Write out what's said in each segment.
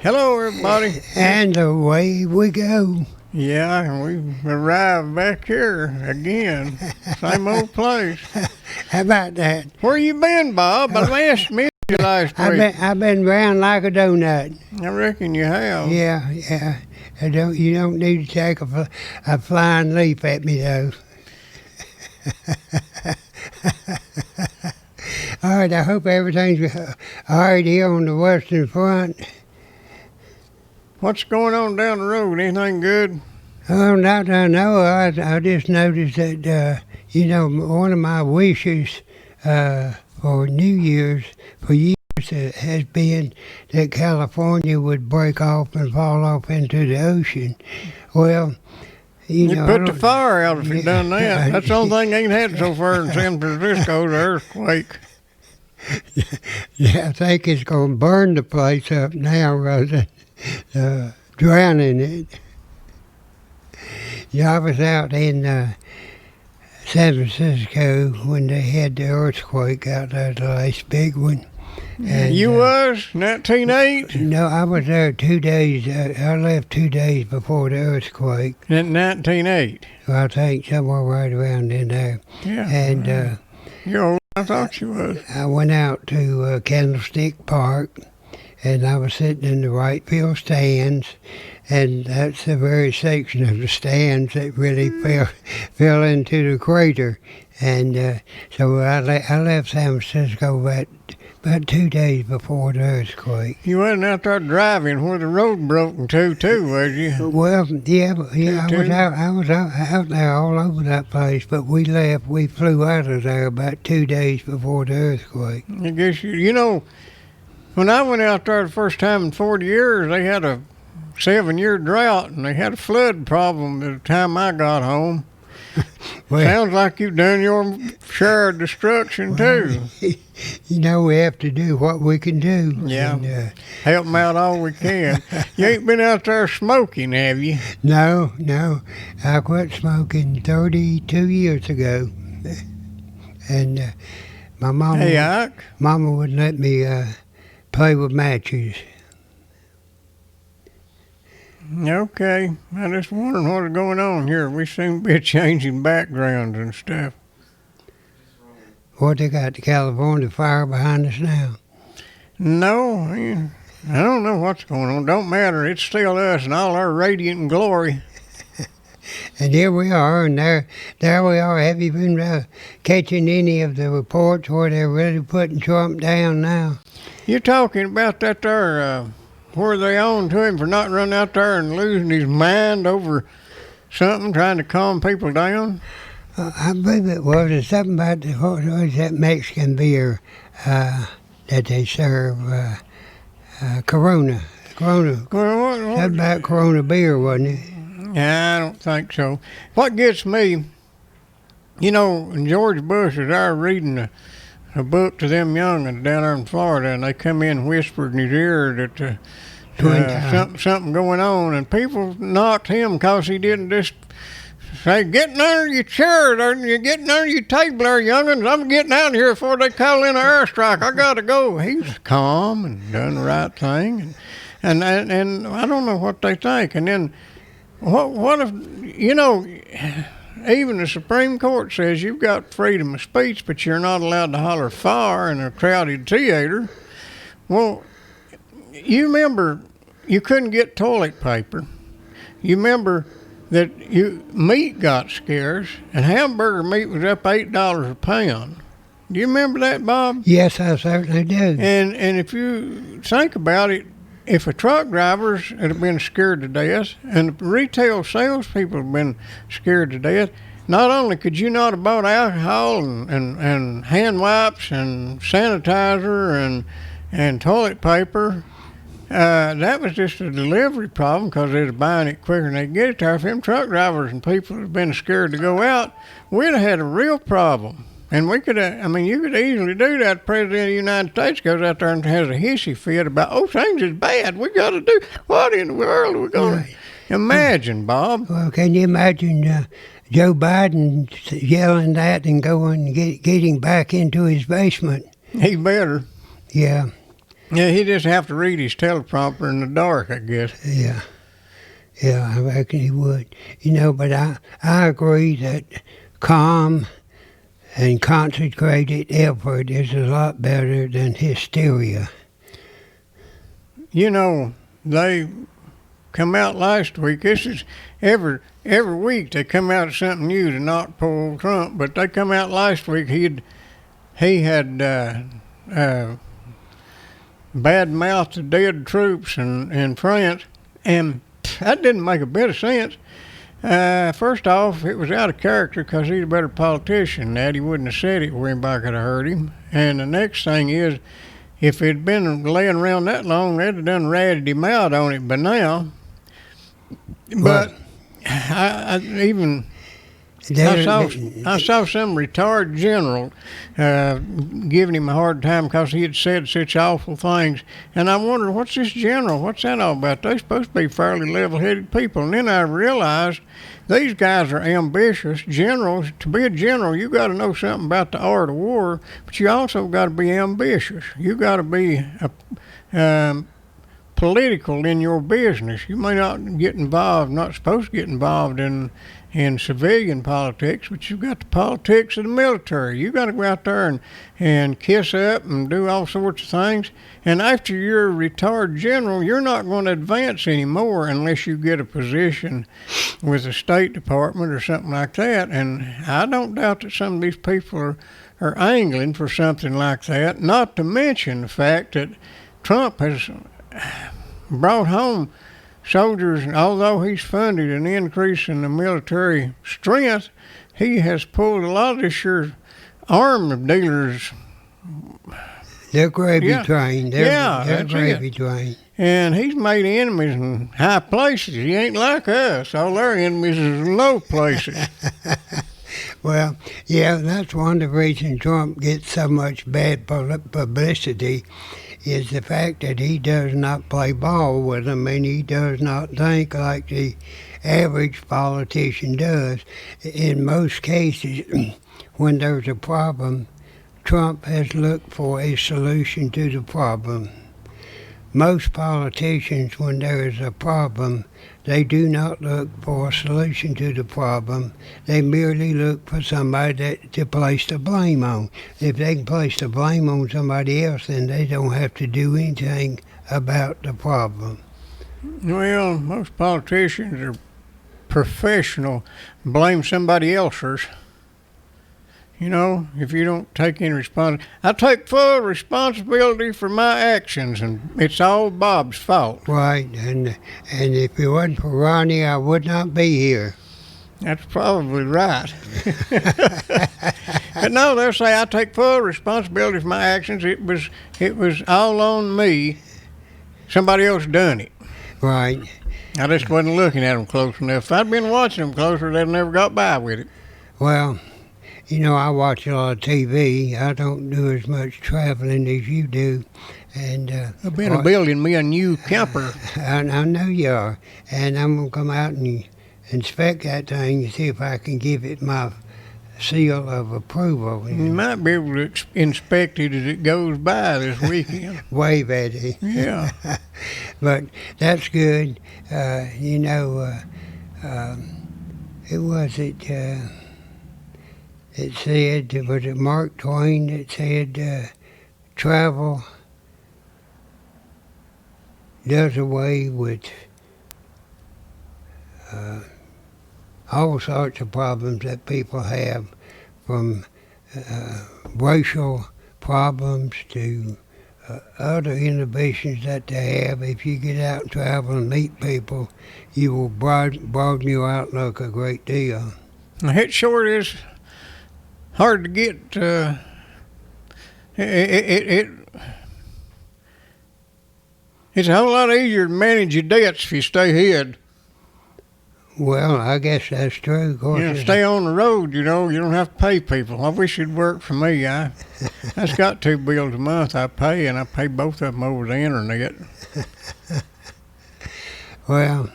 Hello, everybody. And away we go. Yeah, we've arrived back here again. Same old place. How about that? Where you been, Bob? I missed you last week. I've been round like a donut. I reckon you have. Yeah. You don't need to take a flying leap at me though. All right, I hope everything's all right here on the Western Front. What's going on down the road? Anything good? Oh, not I know. I just noticed that, one of my wishes for New Year's for years has been that California would break off and fall off into the ocean. Well, You put the fire out if you done that. That's the only thing they ain't had so far in San Francisco, the earthquake. Yeah, I think it's going to burn the place up now rather than drowning it. Yeah, I was out in San Francisco when they had the earthquake out there, the last big one. And, you was? 1908? No, I was there 2 days. I left 2 days before the earthquake. In 1908? I think somewhere right around in there. Yeah. And you're old. I thought you was. I went out to Candlestick Park, and I was sitting in the right field stands, and that's the very section of the stands that really fell into the crater. And so I left San Francisco about 2 days before the earthquake. You wasn't out there driving where the road broke into, too, was you? Well, yeah, I was out there all over that place, but we flew out of there about 2 days before the earthquake. I guess when I went out there the first time in 40 years, they had a 7-year drought, and they had a flood problem by the time I got home. Well, sounds like you've done your share of destruction, too. We have to do what we can do. Yeah, and, help them out all we can. You ain't been out there smoking, have you? No. I quit smoking 32 years ago. And my mama, Mama wouldn't let me play with matches. Okay, I just wondering what's going on here. We seem to be changing backgrounds and stuff. What, they got the California fire behind us now? No, I don't know what's going on. Don't matter. It's still us and all our radiant glory. And here we are, and there we are. Have you been catching any of the reports where they're really putting Trump down now? You're talking about that there... where they on to him for not running out there and losing his mind over something, trying to calm people down? I believe it was. It's something about what was that Mexican beer that they serve, Corona. Something about Corona beer, wasn't it? Yeah, I don't think so. What gets me, George Bush is there reading a book to them young'uns down there in Florida, and they come in and whispered in his ear that something going on, and people knocked him because he didn't just say, "Getting under your chair, you're getting under your table there, young'uns. I'm getting out of here before they call in an airstrike. I gotta go." He was calm and done the right thing, and I don't know what they think. And then what if even the Supreme Court says you've got freedom of speech, but you're not allowed to holler fire in a crowded theater. Well, you remember you couldn't get toilet paper. You remember that meat got scarce, and hamburger meat was up $8 a pound. Do you remember that, Bob? Yes, I certainly do. And if you think about it, if the truck drivers had been scared to death and the retail salespeople had been scared to death, not only could you not have bought alcohol and hand wipes and sanitizer and toilet paper, that was just a delivery problem because they was buying it quicker than they get it there. If them truck drivers and people had been scared to go out, we'd have had a real problem. And we could, you could easily do that. The President of the United States goes out there and has a hissy fit about, things is bad. We got to do, what in the world are we going to imagine, Bob? Well, can you imagine Joe Biden yelling that and going and getting back into his basement? He better. Yeah. Yeah, he just have to read his teleprompter in the dark, I guess. Yeah. Yeah, I reckon he would. But I agree that calm and concentrated effort is a lot better than hysteria. They come out last week. This is every week they come out with something new to knock poor old Trump. But they come out last week. He had bad mouthed the dead troops in France, and that didn't make a bit of sense. First off, it was out of character because he's a better politician than that. He wouldn't have said it where anybody could have heard him. And the next thing is, if it'd been laying around that long, they'd have done ratted him out on it by now. But I saw some retired general giving him a hard time because he had said such awful things. And I wondered, what's this general? What's that all about? They're supposed to be fairly level-headed people. And then I realized these guys are ambitious. Generals, to be a general, you got to know something about the art of war, but you also got to be ambitious. You got to be political in your business. You may not get involved, not supposed to get involved in civilian politics, but you've got the politics of the military. You got to go out there and kiss up and do all sorts of things. And after you're a retired general, you're not going to advance anymore unless you get a position with the State Department or something like that. And I don't doubt that some of these people are angling for something like that, not to mention the fact that Trump has brought home soldiers. Although he's funded an increase in the military strength, he has pulled a lot of this year's arms dealers. They're gravy trained. They're gravy it. trained. And he's made enemies in high places. He ain't like us. All our enemies is in low places. Well, yeah, that's one of the reasons Trump gets so much bad publicity is the fact that he does not play ball with them, and he does not think like the average politician does. In most cases, when there's a problem, Trump has looked for a solution to the problem. Most politicians, when there is a problem, they do not look for a solution to the problem. They merely look for somebody to place the blame on. If they can place the blame on somebody else, then they don't have to do anything about the problem. Well, most politicians are professional. Blame somebody else's. If you don't take any responsibility. I take full responsibility for my actions, and it's all Bob's fault. Right, and if it wasn't for Ronnie, I would not be here. That's probably right. But no, they'll say I take full responsibility for my actions. It was all on me. Somebody else done it. Right. I just wasn't looking at them close enough. If I'd been watching them closer, they'd never got by with it. Well, I watch a lot of TV. I don't do as much traveling as you do. And I've been building me a new camper. I know you are. And I'm going to come out and inspect that thing and see if I can give it my seal of approval. You might be able to inspect it as it goes by this weekend. Wave at it. Yeah. But that's good. It said, was it Mark Twain that said, travel does away with all sorts of problems that people have, from racial problems to other inhibitions that they have. If you get out and travel and meet people, you will broaden your outlook a great deal. It sure is hard to get. It's a whole lot easier to manage your debts if you stay ahead. Well, I guess that's true. Of course, stay on the road. You don't have to pay people. I wish it'd work for me. I've got 2 bills a month I pay, and I pay both of them over the internet. Well,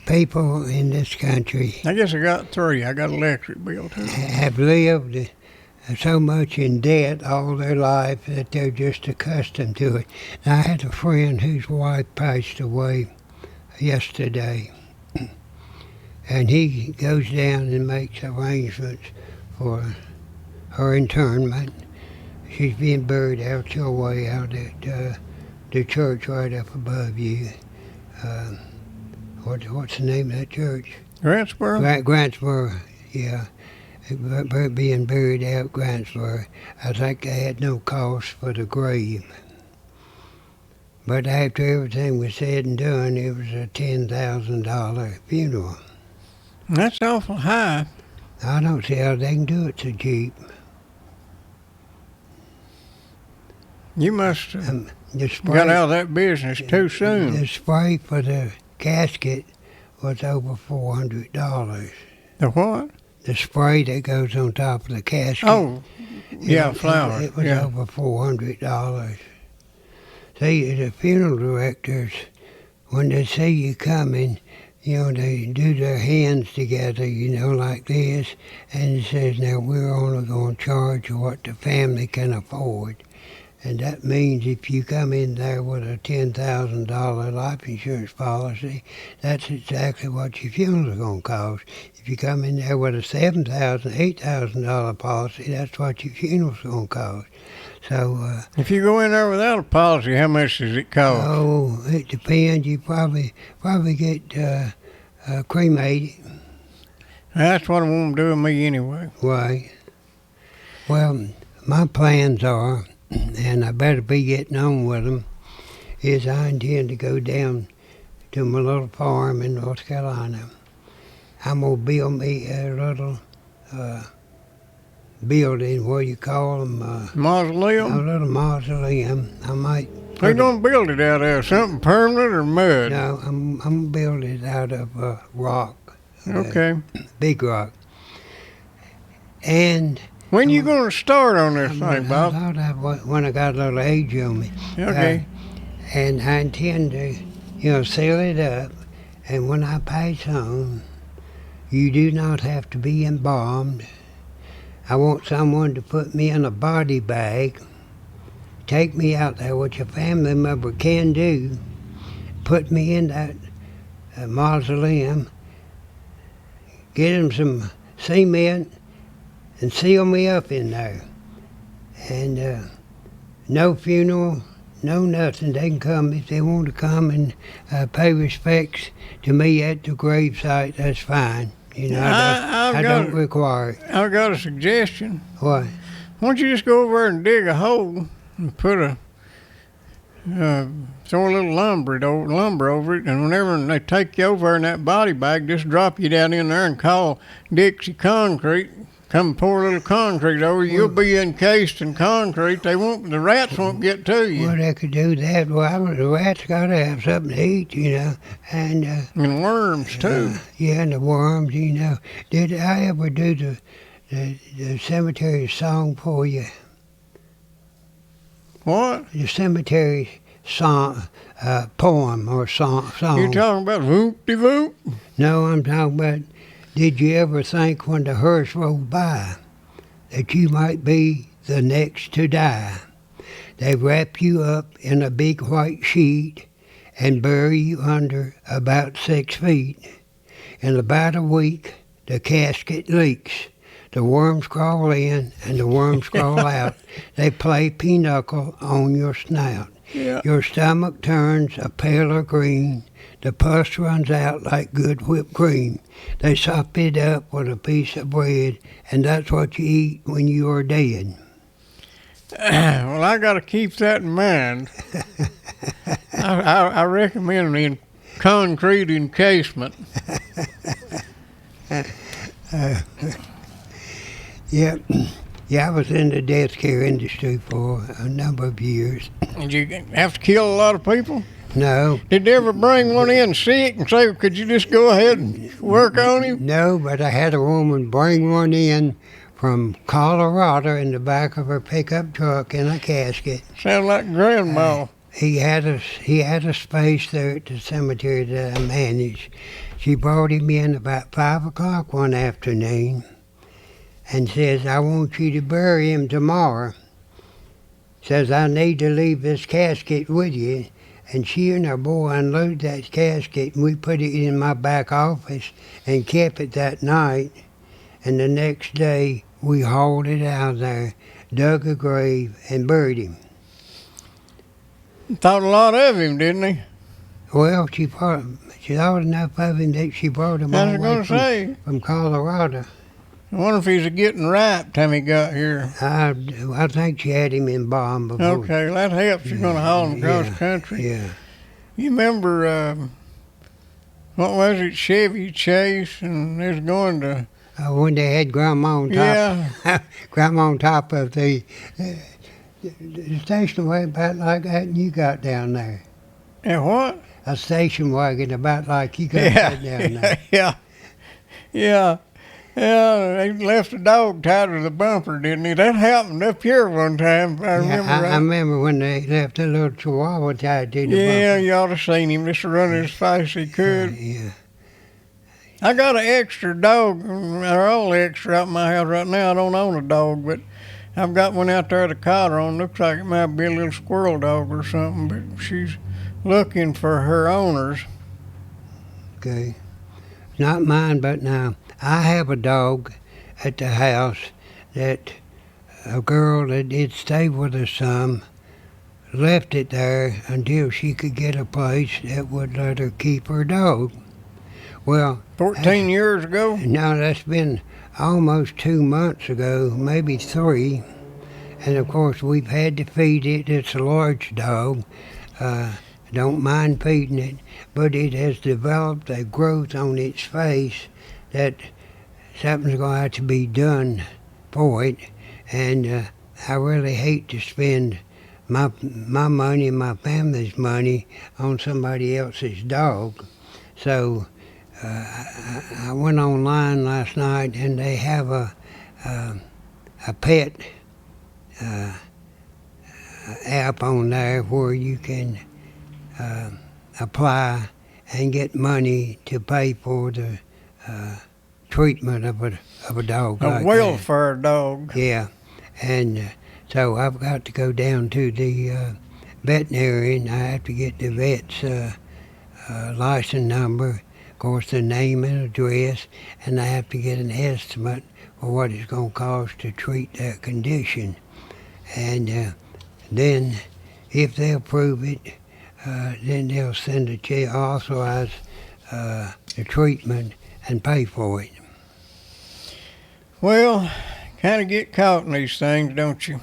people in this country, I guess I got 3. I got an electric bill too. Have lived so much in debt all their life that they're just accustomed to it. And I had a friend whose wife passed away yesterday, and he goes down and makes arrangements for her internment. She's being buried out your way, out at the church right up above you. What's the name of that church? Grantsboro? Grantsboro, yeah. Being buried out Grantsboro. I think they had no cost for the grave. But after everything was said and done, it was a $10,000 funeral. That's awful high. I don't see how they can do it so cheap. You must have The spray, got out of that business too soon. the spray for the casket was over $400. The what? The spray that goes on top of the casket. Oh, yeah, flour. It was Yeah. over $400. See, the funeral directors, when they see you coming, they do their hands together, like this, and it says, now we're only going to charge you what the family can afford. And that means if you come in there with a $10,000 life insurance policy, that's exactly what your funeral's going to cost. If you come in there with a $7,000, $8,000 policy, that's what your funeral's going to cost. So, If you go in there without a policy, how much does it cost? oh, it depends. You probably get cremated. That's what I want to do with me anyway. Right. Well, my plans are, and I better be getting on with them, is I intend to go down to my little farm in North Carolina. I'm going to build me a little building, what do you call them? A Mausoleum? little mausoleum. I might... They're going to build it out of something permanent or mud? No, I'm going to build it out of rock. Okay. Big rock. And... When you going to start on this thing, I Bob? thought when I got a little age on me. Okay. And I intend to, seal it up. And when I pass on, you do not have to be embalmed. I want someone to put me in a body bag, take me out there, which a family member can do, put me in that mausoleum, get them some cement, and seal me up in there. And no funeral, no nothing. They can come if they want to come and pay respects to me at the gravesite. That's fine. I don't require it. I've got a suggestion. What? Why don't you just go over and dig a hole and put throw a little lumber over it, and whenever they take you over in that body bag, just drop you down in there and call Dixie Concrete. Come pour a little concrete over you. You'll be encased in concrete. The rats won't get to you. Well, they could do that. Well, the rats got to have something to eat, and worms too. Yeah, and the worms, Did I ever do the cemetery song for you? What? The cemetery song, poem or song. You talking about whoop-de-whoop? No, I'm talking about, did you ever think when the hearse rolled by that you might be the next to die? They wrap you up in a big white sheet and bury you under about 6 feet. In about a week, the casket leaks. The worms crawl in and the worms crawl out. They play pinochle on your snout. Yeah. Your stomach turns a paler green. The pus runs out like good whipped cream. They sop it up with a piece of bread, and that's what you eat when you are dead. Well, I got to keep that in mind. I recommend the concrete encasement. Yeah, I was in the death care industry for a number of years. Did you have to kill a lot of people? No. Did they ever bring one in sick and say, could you just go ahead and work on him? No, but I had a woman bring one in from Colorado in the back of her pickup truck in a casket. Sound like Grandma. He had a space there at the cemetery that I managed. She brought him in about 5 o'clock one afternoon, and says, I want you to bury him tomorrow. Says, I need to leave this casket with you. And she and her boy unloaded that casket, and we put it in my back office and kept it that night. And the next day, we hauled it out of there, dug a grave, and buried him. Thought a lot of him, didn't he? Well, she thought enough of him that she brought him I all was the going way to say, from Colorado. I wonder if he's getting ripe time he got here. I think she had him in bomb before. Okay, that helps. You're going to haul him across the country. Yeah. You remember, what was it, Chevy Chase, and they was going to... When they had Grandma on top, Yeah. Grandma on top of the station wagon about like that, and you got down there. And what? A station wagon about like you got that down there. Yeah. They left a dog tied to the bumper, didn't they? That happened up here one time, if I remember right. I remember when they left a little chihuahua tied to the bumper. Yeah, you ought to seen him just running as fast as he could. Yeah. I got an extra dog, or all extra out in my house right now. I don't own a dog, but I've got one out there at the collar on. Looks like it might be a little squirrel dog or something, but she's looking for her owners. Okay. Not mine, but now I have a dog at the house that a girl that did stay with us some left it there until she could get a place that would let her keep her dog. Well, 14 years ago? No, that's been almost 2 months ago, maybe 3. And of course, we've had to feed it. It's a large dog. Don't mind feeding it, but it has developed a growth on its face that something's going to have to be done for it. And I really hate to spend my money and my family's money on somebody else's dog. So I went online last night, and they have a pet app on there where you can apply and get money to pay for the treatment of a dog. A like welfare dog. Yeah, and so I've got to go down to the veterinarian. I have to get the vet's license number, of course, the name and address, and I have to get an estimate for what it's going to cost to treat that condition. And then, if they approve it, then they'll send a check, authorize the treatment, and pay for it. Well, kind of get caught in these things, don't you?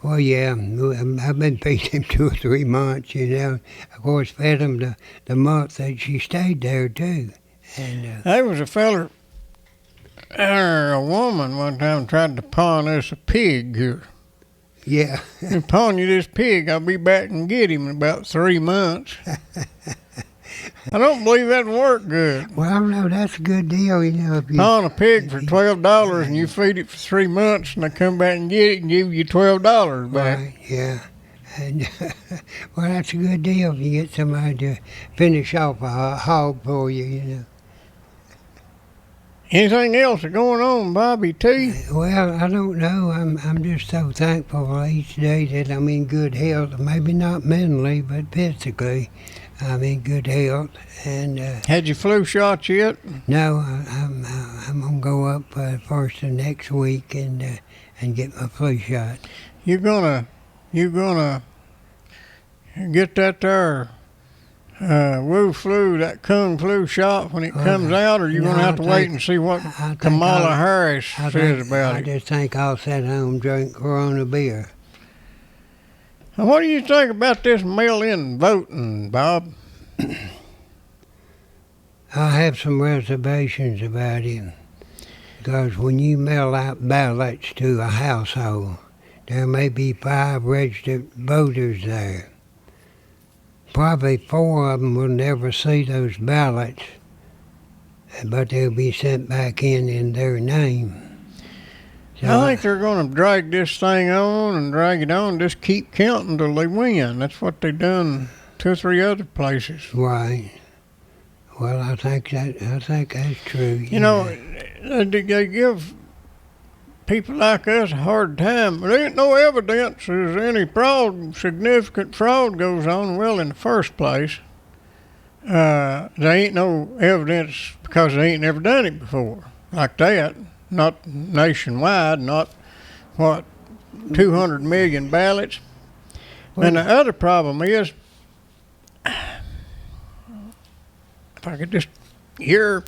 Well, yeah, I've been feeding him 2 or 3 months, you know. Of course, fed him the month that she stayed there, too. And There was a feller, a woman one time tried to pawn us a pig here. yeah. Pawn you this pig, I'll be back and get him in about 3 months. I don't believe that worked good. Well, no, that's a good deal, you know. If you Pawn a pig for $12 and you feed it for 3 months and I come back and get it and give you $12 back. Right, yeah. And, well, that's a good deal if you get somebody to finish off a hog for you, you know. Anything else going on, Bobby T? Well, I don't know. I'm just so thankful for each day that I'm in good health. Maybe not mentally, but physically, I'm in good health. And Had your flu shot yet? no, I'm gonna go up first of next week and get my flu shot. You gonna get that there Wu flu, that Kung flu shot when it comes out, or you no, gonna have to wait and see what Kamala Harris says about I it? just think I'll sit home and drink Corona beer. Now, what do you think about this mail-in voting, Bob? I have some reservations about it, because when you mail out ballots to a household, there may be 5 registered voters there. Probably 4 of them will never see those ballots, but they'll be sent back in their name. So I think they're going to drag this thing on and drag it on, just keep counting till they win. That's what they've done 2 or 3 other places. Right. Well, I think that's true. You know, they give people like us a hard time. There ain't no evidence there's any significant fraud goes on. Well, in the first place, there ain't no evidence because they ain't never done it before like that. Not nationwide, not 200 million ballots. And the other problem is, if I could just hear,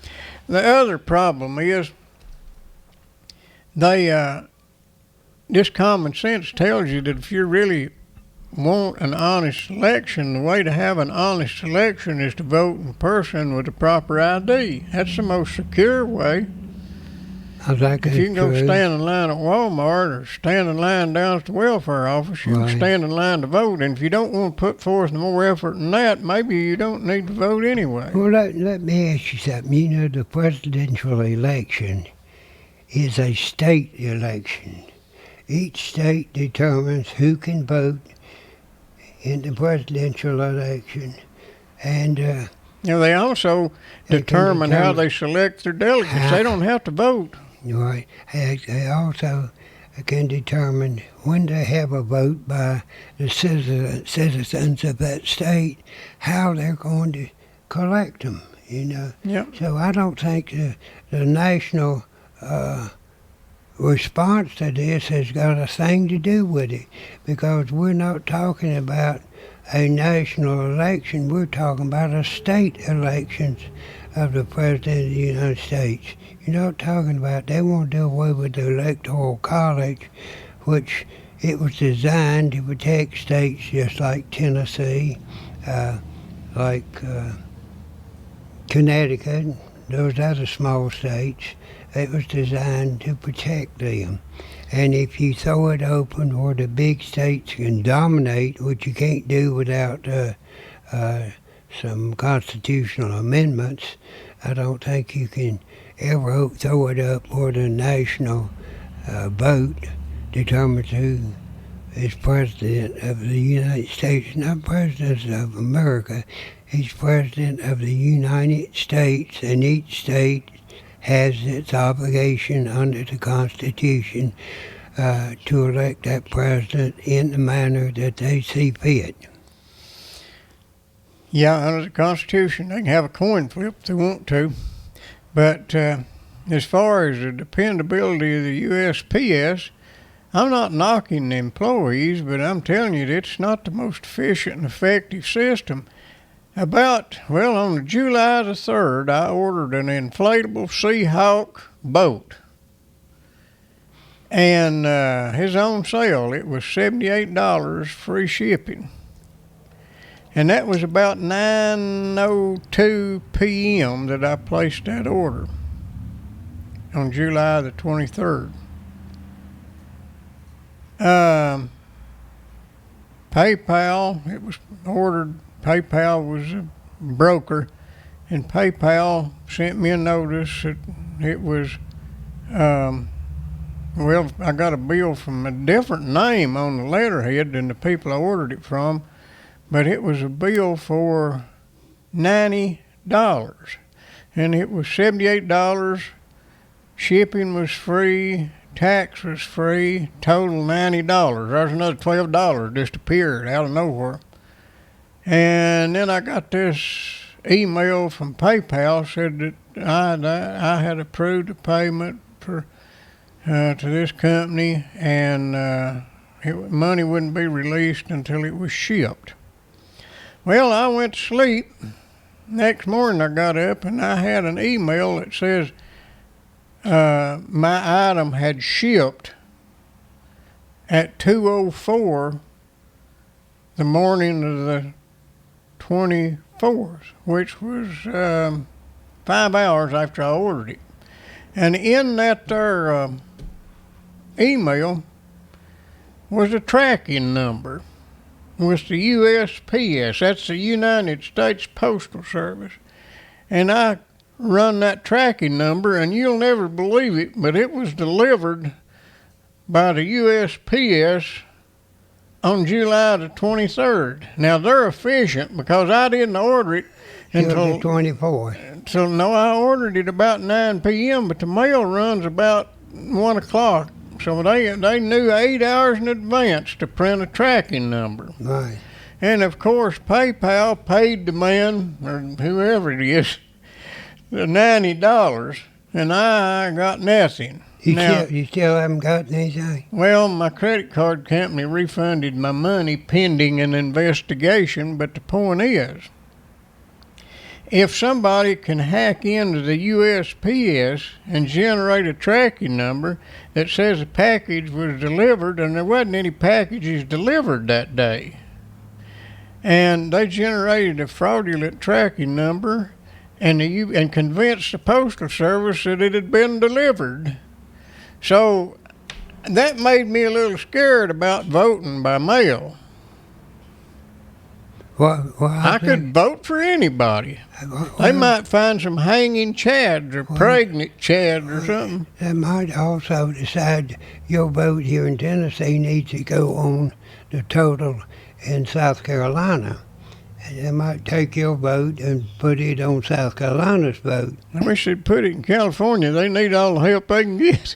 the other problem is this common sense tells you that if you really want an honest election, the way to have an honest election is to vote in person with the proper ID. That's the most secure way. If you can go stand in line at Walmart or stand in line down at the welfare office, you can stand in line to vote. And if you don't want to put forth no more effort than that, maybe you don't need to vote anyway. Well, let me ask you something. You know, the presidential election is a state election. Each state determines who can vote in the presidential election. And they also determine how they select their delegates. They don't have to vote. Right. They also can determine when they have a vote by the citizens of that state, how they're going to collect them, you know. Yep. So I don't think the national response to this has got a thing to do with it, because we're not talking about a national election. We're talking about a state elections of the President of the United States. You're not talking about, they want to do away with the Electoral College, which it was designed to protect states just like Tennessee, like Connecticut, those other small states. It was designed to protect them. And if you throw it open where the big states can dominate, which you can't do without some constitutional amendments, I don't think you can ever throw it up where the national vote determines who is president of the United States. Not president of America, he's president of the United States, and each state has its obligation under the Constitution to elect that president in the manner that they see fit. Yeah, under the Constitution, they can have a coin flip if they want to. But as far as the dependability of the USPS, I'm not knocking the employees, but I'm telling you that it's not the most efficient and effective system. On July the 3rd, I ordered an inflatable Seahawk boat. And his on sale, it was $78 free shipping. And that was about 9:02 p.m. that I placed that order on July the 23rd. PayPal, it was ordered. PayPal was a broker, and PayPal sent me a notice that it was, I got a bill from a different name on the letterhead than the people I ordered it from, but it was a bill for $90, and it was $78. Shipping was free, tax was free, total $90. There's another $12 just appeared out of nowhere. And then I got this email from PayPal said that I had approved a payment to this company, and money wouldn't be released until it was shipped. Well, I went to sleep. Next morning I got up and I had an email that says my item had shipped at 2:04 the morning of the 24th, which was 5 hours after I ordered it. And in that there email was a tracking number. It was the USPS, that's the United States Postal Service. And I run that tracking number, and you'll never believe it, but it was delivered by the USPS on July the 23rd. Now, they're efficient because I didn't order it until 24. So, no, I ordered it about 9 p.m., but the mail runs about 1 o'clock So they knew 8 hours in advance to print a tracking number. Right. And of course, PayPal paid the man, or whoever it is, the $90, and I got nothing. You still haven't gotten anything? Well, my credit card company refunded my money pending an investigation, but the point is, if somebody can hack into the USPS and generate a tracking number that says a package was delivered and there wasn't any packages delivered that day, and they generated a fraudulent tracking number and convinced the Postal Service that it had been delivered. So that made me a little scared about voting by mail. I could vote for anybody. They might find some hanging chads or pregnant chads or something. They might also decide your vote here in Tennessee needs to go on the total in South Carolina. And they might take your vote and put it on South Carolina's vote. I wish they'd put it in California. They need all the help they can get.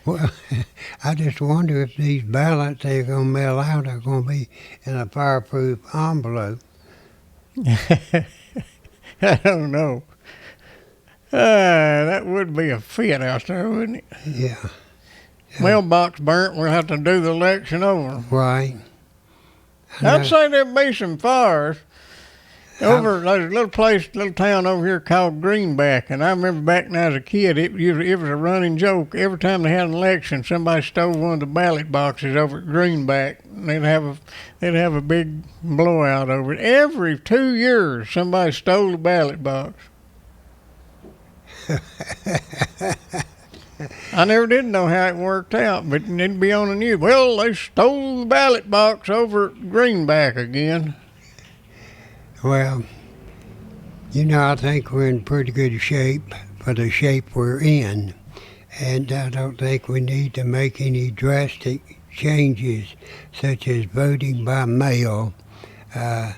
Well, I just wonder if these ballots they're going to mail out are going to be in a fireproof envelope. I don't know. That would be a fit out there, wouldn't it? Yeah. Mailbox burnt, we'll have to do the election over. Right. I'd say there'd be some fires. There's a little town over here called Greenback, and I remember back when I was a kid, it was a running joke. Every time they had an election, somebody stole one of the ballot boxes over at Greenback, and they'd have a big blowout over it. Every 2 years, somebody stole the ballot box. I never did know how it worked out, but it'd be on the news. Well, they stole the ballot box over at Greenback again. Well, I think we're in pretty good shape for the shape we're in, and I don't think we need to make any drastic changes, such as voting by mail, that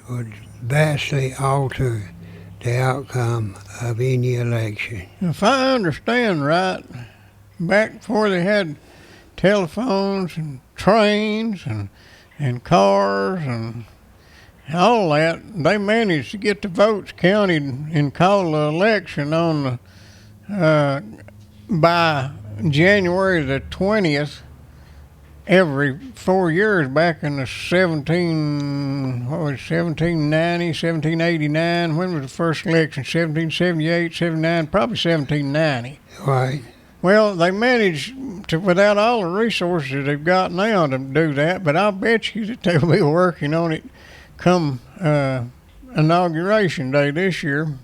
would vastly alter the outcome of any election. If I understand right, back before they had telephones and trains and cars and all that, they managed to get the votes counted and call the election on by January the 20th every 4 years back in the 1790, 1789. When was the first election? 1778, 79, probably 1790. Right. Well, they managed to, without all the resources they've got now, to do that, but I'll bet you that they'll be working on it come inauguration day this year.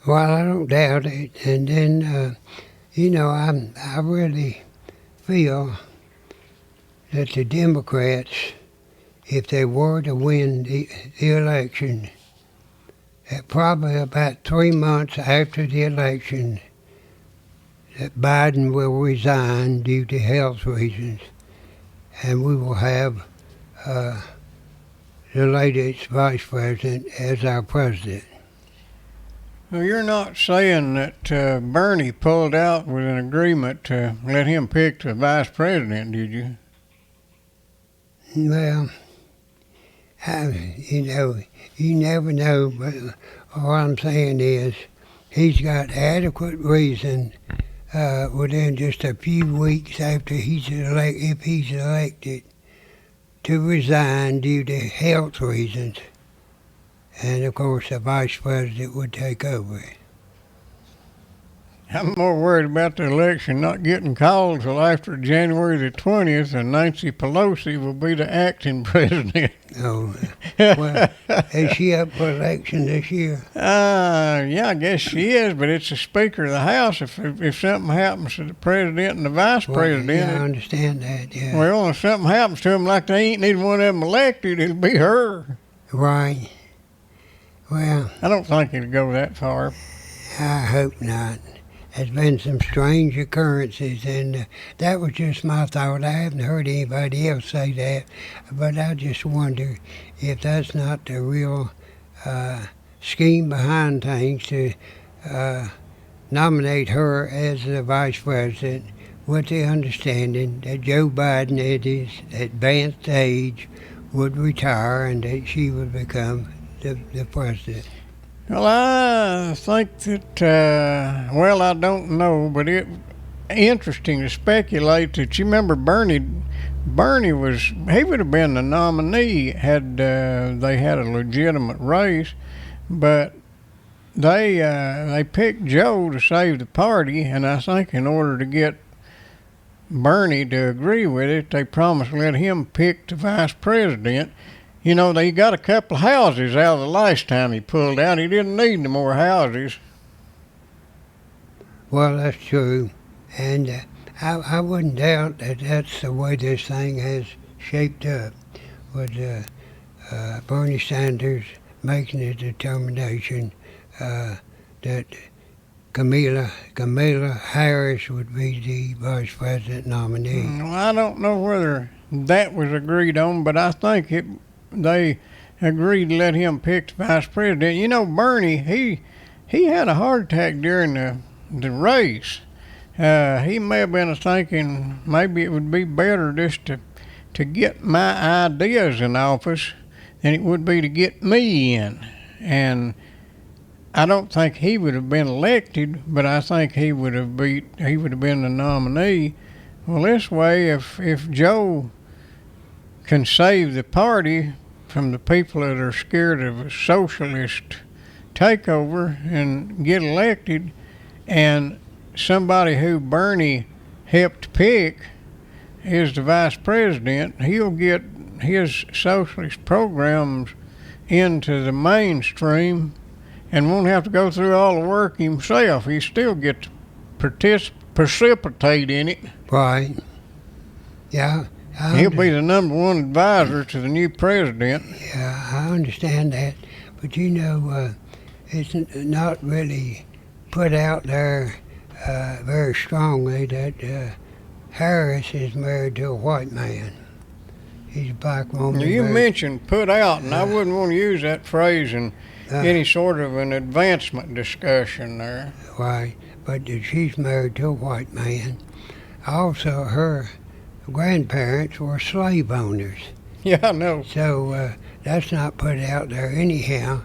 Well, I don't doubt it. And then, I really feel that the Democrats, if they were to win the election, that probably about 3 months after the election, that Biden will resign due to health reasons, and we will have the latest vice president as our president. Well, you're not saying that Bernie pulled out with an agreement to let him pick the vice president, did you? Well, you never know, but what I'm saying is he's got adequate reason within just a few weeks after if he's elected, to resign due to health reasons, and of course the vice president would take over. I'm more worried about the election not getting called till after January the 20th, and Nancy Pelosi will be the acting president. Oh, well, is she up for election this year? Yeah, I guess she is, but it's the Speaker of the House. If something happens to the president and the vice president, yeah, I understand that. Yeah. Well, if something happens to them like they ain't neither one of them elected, it'll be her. Right. Well, I don't think it'll go that far. I hope not. There's been some strange occurrences, and that was just my thought. I haven't heard anybody else say that, but I just wonder if that's not the real scheme behind things to nominate her as the vice president with the understanding that Joe Biden at his advanced age would retire and that she would become the president. Well, I think that, well, I don't know, but it's interesting to speculate that you remember Bernie he would have been the nominee had they had a legitimate race, but they picked Joe to save the party, and I think in order to get Bernie to agree with it, they promised to let him pick the vice president. You know, they got a couple of houses out of the last time he pulled out. He didn't need no more houses. Well, that's true, and I wouldn't doubt that that's the way this thing has shaped up, with Bernie Sanders making a determination that Kamala Harris would be the vice president nominee. Well, I don't know whether that was agreed on, but I think they agreed to let him pick the vice president. You know, Bernie, he had a heart attack during the race. He may have been thinking maybe it would be better just to get my ideas in office than it would be to get me in. And I don't think he would have been elected, but I think he would have been the nominee. Well, this way, if Joe can save the party from the people that are scared of a socialist takeover and get elected, and somebody who Bernie helped pick is the vice president, he'll get his socialist programs into the mainstream and won't have to go through all the work himself. He still get to precipitate in it. Right. Yeah. He'll be the number one advisor to the new president. Yeah, I understand that. But you know, it's not really put out there very strongly that Harris is married to a white man. He's a black woman. You mentioned put out, and I wouldn't want to use that phrase in any sort of an advancement discussion there. Right, but she's married to a white man. Also, her grandparents were slave owners. Yeah, I know. So that's not put out there anyhow.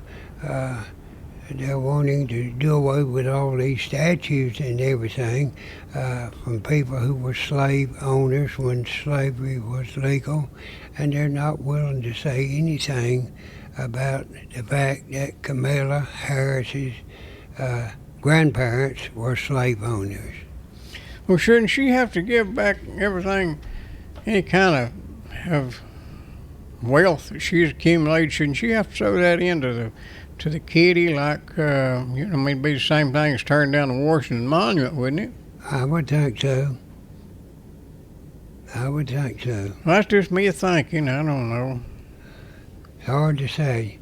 They're wanting to do away with all these statutes and everything from people who were slave owners when slavery was legal, and they're not willing to say anything about the fact that Kamala Harris's grandparents were slave owners. Well, shouldn't she have to give back everything, any kind of wealth that she's accumulated? Shouldn't she have to throw that into the kitty, like, it'd be the same thing as turning down the Washington Monument, wouldn't it? I would think so. Well, that's just me thinking. I don't know. It's hard to say.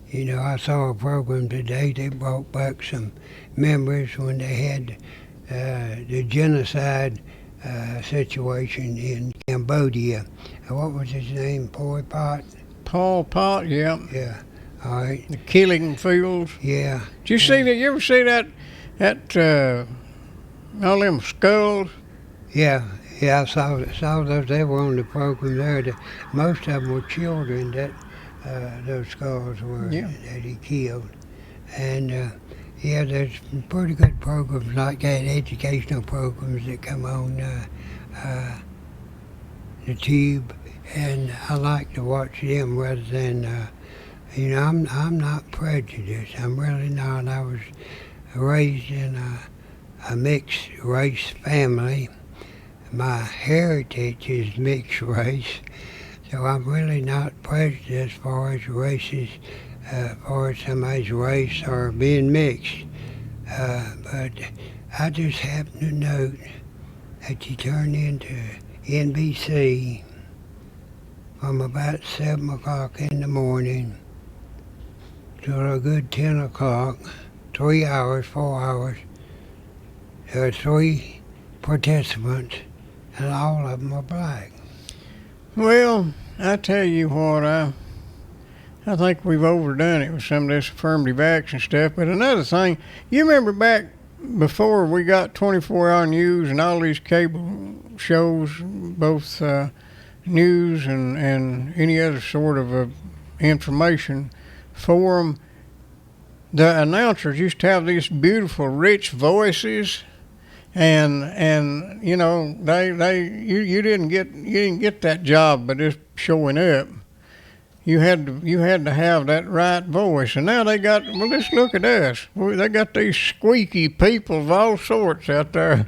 You know, I saw a program today. They brought back some memories when they had the genocide situation in Cambodia. What was his name? Pol Pot? Pol Pot, yeah. Yeah. All right. The killing fields. Yeah. Did you see that? You ever see that all them skulls? Yeah, I saw those. They were on the program there. Most of them were children that those skulls were that he killed. And yeah, there's pretty good programs like that, educational programs that come on the tube, and I like to watch them rather than. You know, I'm not prejudiced. I'm really not. I was raised in a mixed race family. My heritage is mixed race, so I'm really not prejudiced as far as races, as far as somebody's race or being mixed. But I just happen to note that you turn into NBC from about 7 o'clock in the morning till a good 10 o'clock, 3 hours, 4 hours. There are 3 participants, and all of them are black. Well, I tell you what, I think we've overdone it with some of this affirmative action stuff. But another thing, you remember back before we got 24-hour news and all these cable shows, both news and any other sort of information forum, the announcers used to have these beautiful, rich voices, and you know you didn't get that job by just showing up. You had to have that right voice, and now they got, well, just look at us. They got these squeaky people of all sorts out there.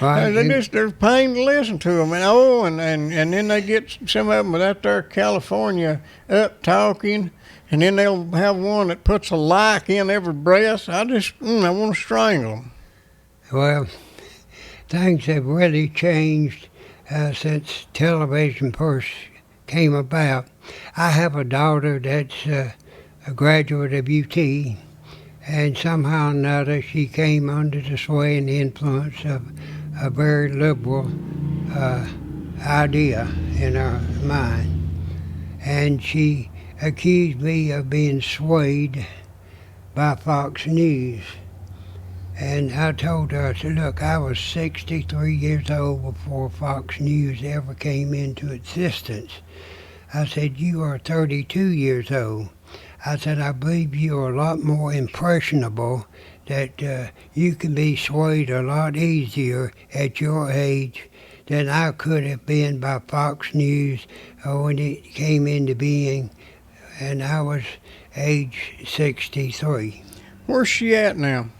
Right. They're pain to listen to them, and then they get some of them out there California up talking, and then they'll have one that puts a like in every breath. I want to strangle them. Well, things have really changed since television first came about. I have a daughter that's a graduate of UT, and somehow or another she came under the sway and influence of a very liberal idea in her mind. And she accused me of being swayed by Fox News. And I told her, I said, look, I was 63 years old before Fox News ever came into existence. I said, you are 32 years old. I said, I believe you are a lot more impressionable, that you can be swayed a lot easier at your age than I could have been by Fox News when it came into being, and I was age 63. Where's she at now?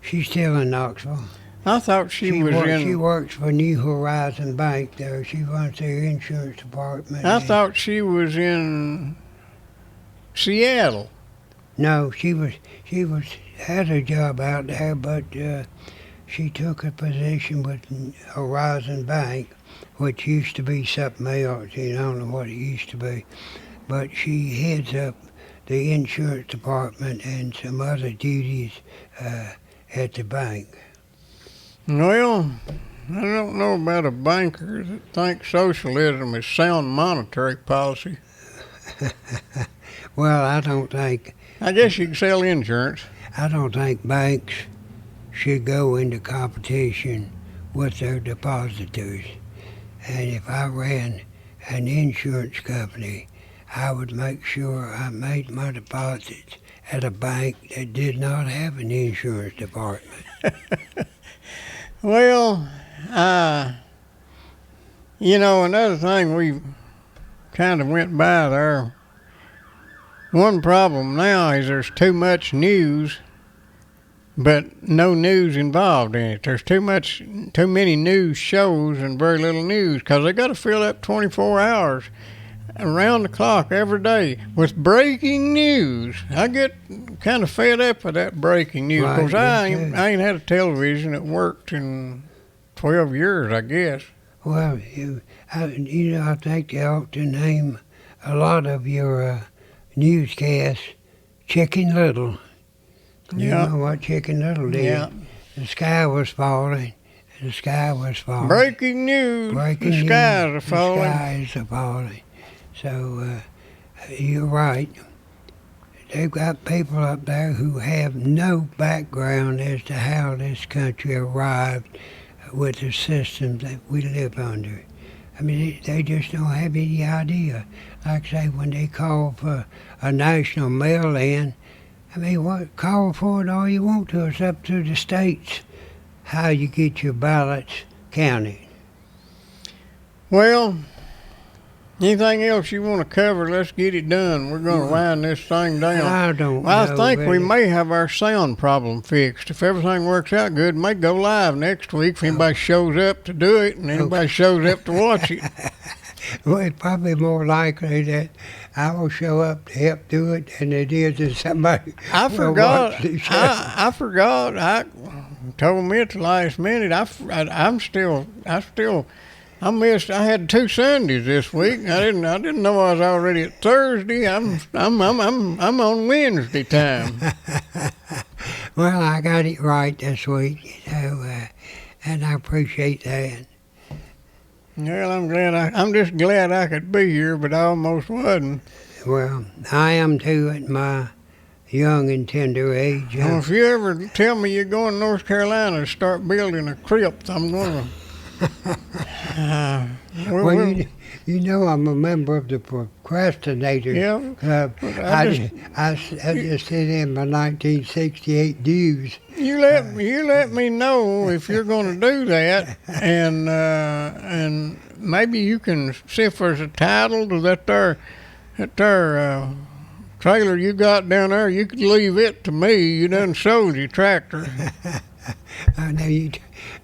She's still in Knoxville. I thought she works for New Horizon Bank there. She runs their insurance department. I thought she was in Seattle. No, she had a job out there, but she took a position with Horizon Bank, which used to be something else. I don't know what it used to be. But she heads up the insurance department and some other duties at the bank. Well, I don't know about a banker that thinks socialism is sound monetary policy. Well, I guess you can sell insurance. I don't think banks should go into competition with their depositors. And if I ran an insurance company, I would make sure I made my deposits at a bank that did not have an insurance department. Well, another thing we kind of went by there, one problem now is there's too much news, but no news involved in it. There's too many news shows and very little news, because they got to fill up 24 hours around the clock every day with breaking news. I get kind of fed up with that breaking news, because I ain't had a television that worked in 12 years, I guess. Well, I think they ought to name a lot of your newscasts Chicken Little. You know what Chicken Little did? Yeah. The sky was falling. The sky was falling. Breaking news. The skies are falling. The skies are falling. So you're right. They've got people up there who have no background as to how this country arrived with the system that we live under. I mean, they just don't have any idea. Like I say, when they call for a national mail-in, I mean, call for it all you want to. It's up to the states how you get your ballots counted. Well, anything else you want to cover? Let's get it done. We're going to wind this thing down. I don't know. I think we may have our sound problem fixed. If everything works out good, we may go live next week if anybody shows up to do it and anybody shows up to watch it. Well, it's probably more likely that I will show up to help do it than it is that somebody I will forgot. watch the show. I forgot. I told me at the last minute. I missed. I had 2 Sundays this week. I didn't know I was already at Thursday. I'm on Wednesday time. Well, I got it right this week, so and I appreciate that. Well, I'm just glad I could be here, but I almost wasn't. Well, I am too. My young and tender age. Well, if you ever tell me you're going to North Carolina to start building a crypt, I'm going to. Well, you know I'm a member of the Procrastinators Yeah. Club. I just sent in my 1968 dues. You let me know if you're going to do that, and maybe you can see if there's a title to that there trailer you got down there. You could leave it to me. You done sold your tractor.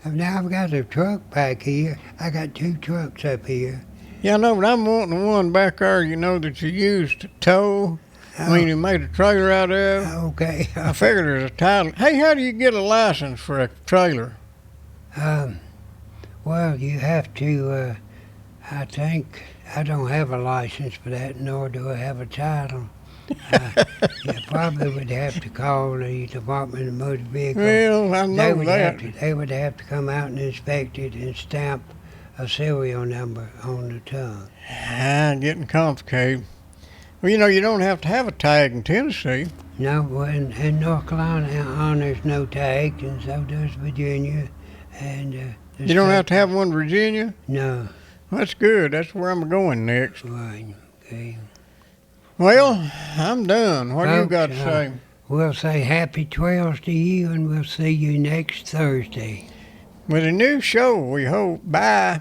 Now I've got a truck back here. I got 2 trucks up here. Yeah, I know, but I'm wanting the one back there, that you used to tow. I mean, you made a trailer out of. Okay. I figured there's a title. Hey, how do you get a license for a trailer? Well, you have to, I think, I don't have a license for that, nor do I have a title. You probably would have to call the Department of Motor Vehicles. Well, I know that. They would have to come out and inspect it and stamp a serial number on the tongue. Getting complicated. Well, you don't have to have a tag in Tennessee. No, well, in North Carolina, there's no tag, and so does Virginia. And You don't have to have one in Virginia? No. That's good. That's where I'm going next. Right. Okay. Well, I'm done. What do you Folks, got to say? We'll say happy 12s to you, and we'll see you next Thursday. With a new show, we hope. Bye.